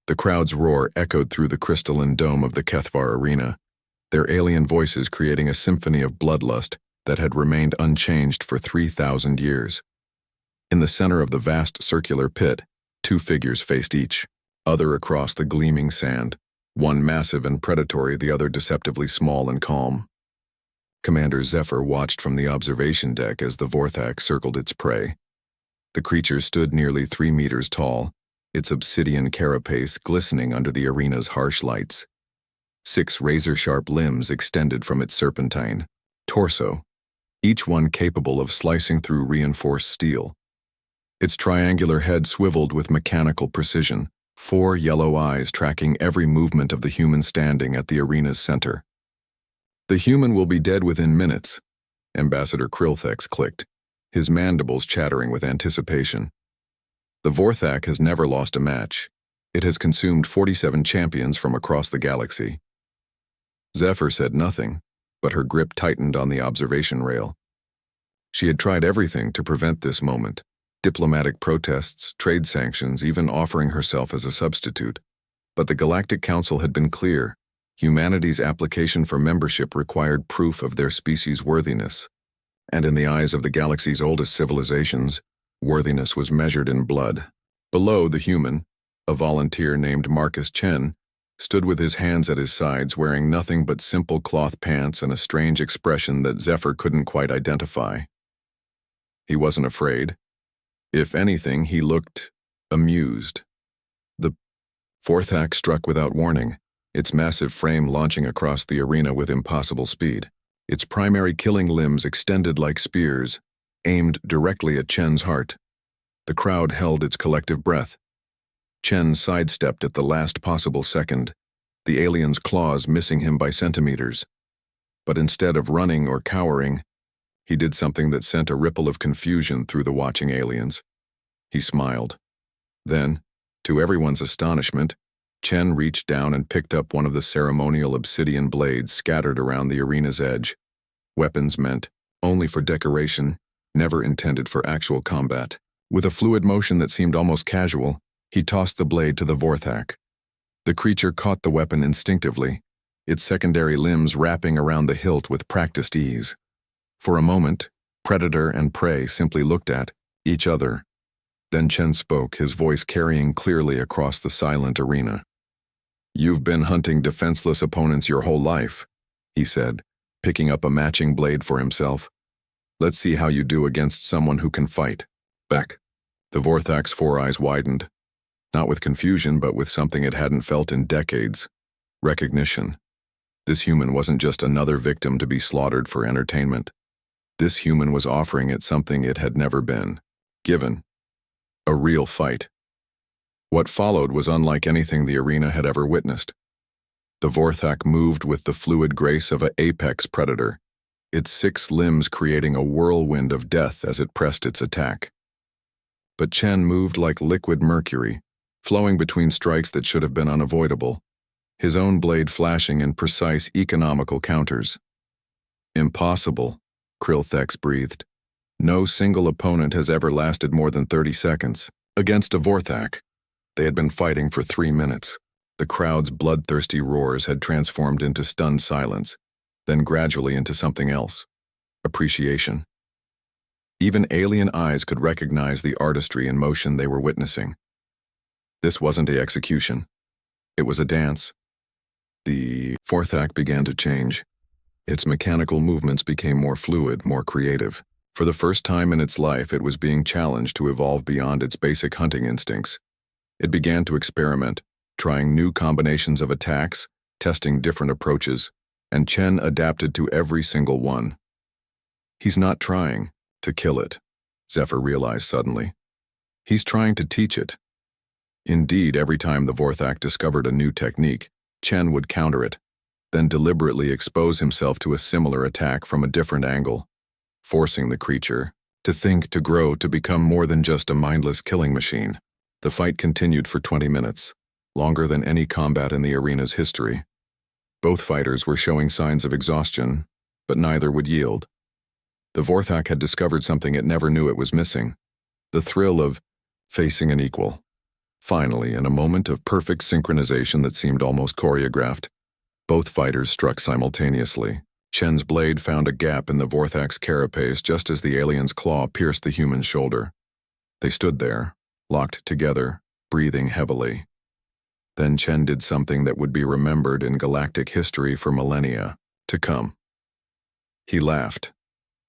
The crowd's roar echoed through the crystalline dome of the Kethvar arena, their alien voices creating a symphony of bloodlust that had remained unchanged for 3,000 years. In the center of the vast circular pit, two figures faced each other across the gleaming sand, one massive and predatory, the other deceptively small and calm. Commander Zephyr watched from the observation deck as the Vorthak circled its prey. The creature stood nearly 3 meters tall, its obsidian carapace glistening under the arena's harsh lights. 6 razor-sharp limbs extended from its serpentine torso, each one capable of slicing through reinforced steel. Its triangular head swiveled with mechanical precision, 4 yellow eyes tracking every movement of the human standing at the arena's center. "The human will be dead within minutes," Ambassador Krilthex clicked, his mandibles chattering with anticipation. The Vorthak has never lost a match. It has consumed 47 champions from across the galaxy. Zephyr said nothing, but her grip tightened on the observation rail. She had tried everything to prevent this moment. Diplomatic protests, trade sanctions, even offering herself as a substitute. But the Galactic Council had been clear. Humanity's application for membership required proof of their species' worthiness. And in the eyes of the galaxy's oldest civilizations, worthiness was measured in blood. Below the human, a volunteer named Marcus Chen, stood with his hands at his sides wearing nothing but simple cloth pants and a strange expression that Zephyr couldn't quite identify. He wasn't afraid. If anything, he looked amused. The Vorthak struck without warning, its massive frame launching across the arena with impossible speed. Its primary killing limbs extended like spears, aimed directly at Chen's heart. The crowd held its collective breath. Chen sidestepped at the last possible second, the alien's claws missing him by centimeters. But instead of running or cowering, he did something that sent a ripple of confusion through the watching aliens. He smiled. Then, to everyone's astonishment, Chen reached down and picked up one of the ceremonial obsidian blades scattered around the arena's edge. Weapons meant only for decoration, never intended for actual combat. With a fluid motion that seemed almost casual, he tossed the blade to the Vorthak. The creature caught the weapon instinctively, its secondary limbs wrapping around the hilt with practiced ease. For a moment, predator and prey simply looked at each other. Then Chen spoke, his voice carrying clearly across the silent arena. "You've been hunting defenseless opponents your whole life," he said, picking up a matching blade for himself. "Let's see how you do against someone who can fight." Back. The Vorthak's 4 eyes widened, not with confusion but with something it hadn't felt in decades. Recognition. This human wasn't just another victim to be slaughtered for entertainment. This human was offering it something it had never been given. A real fight. What followed was unlike anything the arena had ever witnessed. The Vorthak moved with the fluid grace of an apex predator, its 6 limbs creating a whirlwind of death as it pressed its attack. But Chen moved like liquid mercury, flowing between strikes that should have been unavoidable, his own blade flashing in precise economical counters. "Impossible," Krilthex breathed. "No single opponent has ever lasted more than 30 seconds. Against a Vorthak, they had been fighting for 3 minutes. The crowd's bloodthirsty roars had transformed into stunned silence, then gradually into something else. Appreciation. Even alien eyes could recognize the artistry in motion they were witnessing. This wasn't an execution. It was a dance. The Vorthak began to change. Its mechanical movements became more fluid, more creative. For the first time in its life, it was being challenged to evolve beyond its basic hunting instincts. It began to experiment, trying new combinations of attacks, testing different approaches, and Chen adapted to every single one. He's not trying to kill it, Zephyr realized suddenly. He's trying to teach it. Indeed, every time the Vorthak discovered a new technique, Chen would counter it, then deliberately expose himself to a similar attack from a different angle, forcing the creature to think, to grow, to become more than just a mindless killing machine. The fight continued for 20 minutes, longer than any combat in the arena's history. Both fighters were showing signs of exhaustion, but neither would yield. The Vorthak had discovered something it never knew it was missing, the thrill of facing an equal. Finally, in a moment of perfect synchronization that seemed almost choreographed, both fighters struck simultaneously. Chen's blade found a gap in the Vorthak's carapace just as the alien's claw pierced the human's shoulder. They stood there, locked together, breathing heavily. Then Chen did something that would be remembered in galactic history for millennia to come. He laughed,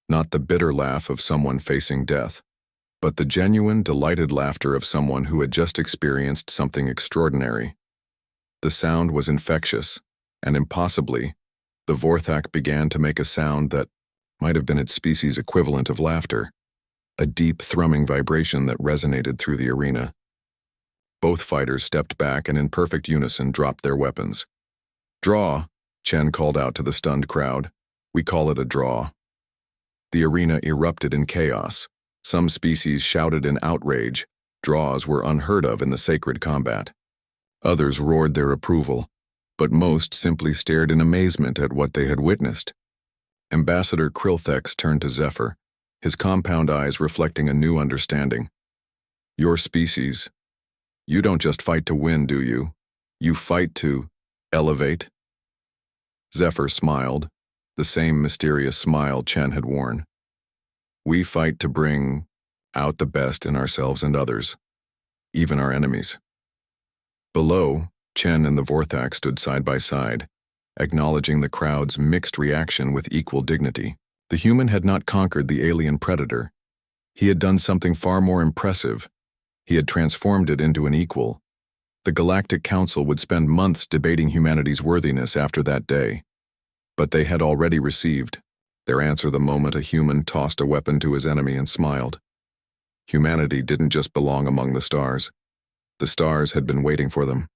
not the bitter laugh of someone facing death, but the genuine, delighted laughter of someone who had just experienced something extraordinary. The sound was infectious, and impossibly, the Vorthak began to make a sound that might have been its species' equivalent of laughter, a deep, thrumming vibration that resonated through the arena. Both fighters stepped back and in perfect unison dropped their weapons. "Draw," Chen called out to the stunned crowd. "We call it a draw." The arena erupted in chaos. Some species shouted in outrage. Draws were unheard of in the sacred combat. Others roared their approval, but most simply stared in amazement at what they had witnessed. Ambassador Krilthex turned to Zephyr, his compound eyes reflecting a new understanding. "Your species, you don't just fight to win, do you? You fight to elevate?" Zephyr smiled, the same mysterious smile Chen had worn. "We fight to bring out the best in ourselves and others, even our enemies." Below, Chen and the Vorthak stood side by side, acknowledging the crowd's mixed reaction with equal dignity. The human had not conquered the alien predator. He had done something far more impressive. He had transformed it into an equal. The Galactic Council would spend months debating humanity's worthiness after that day. But they had already received their answer the moment a human tossed a weapon to his enemy and smiled. Humanity didn't just belong among the stars. The stars had been waiting for them.